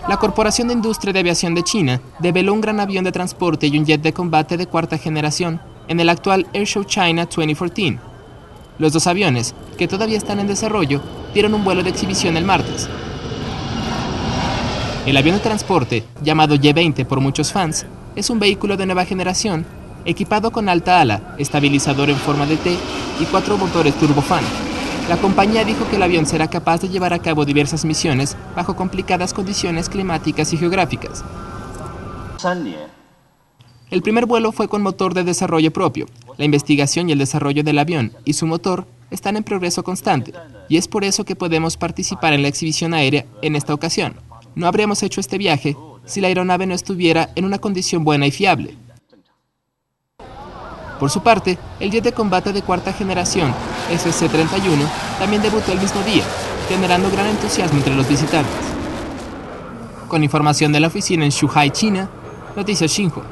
La Corporación de Industria de Aviación de China develó un gran avión de transporte y un jet de combate de cuarta generación en el actual Airshow China 2014. Los dos aviones, que todavía están en desarrollo, dieron un vuelo de exhibición el martes. El avión de transporte, llamado Y-20 por muchos fans, es un vehículo de nueva generación, equipado con alta ala, estabilizador en forma de T y 4 motores turbofan. La compañía dijo que el avión será capaz de llevar a cabo diversas misiones bajo complicadas condiciones climáticas y geográficas. El primer vuelo fue con motor de desarrollo propio. La investigación y el desarrollo del avión y su motor están en progreso constante, y es por eso que podemos participar en la exhibición aérea en esta ocasión. No habríamos hecho este viaje si la aeronave no estuviera en una condición buena y fiable. Por su parte, el jet de combate de cuarta generación, SC-31, también debutó el mismo día, generando gran entusiasmo entre los visitantes. Con información de la oficina en Zhuhai, China, Noticias Xinhua.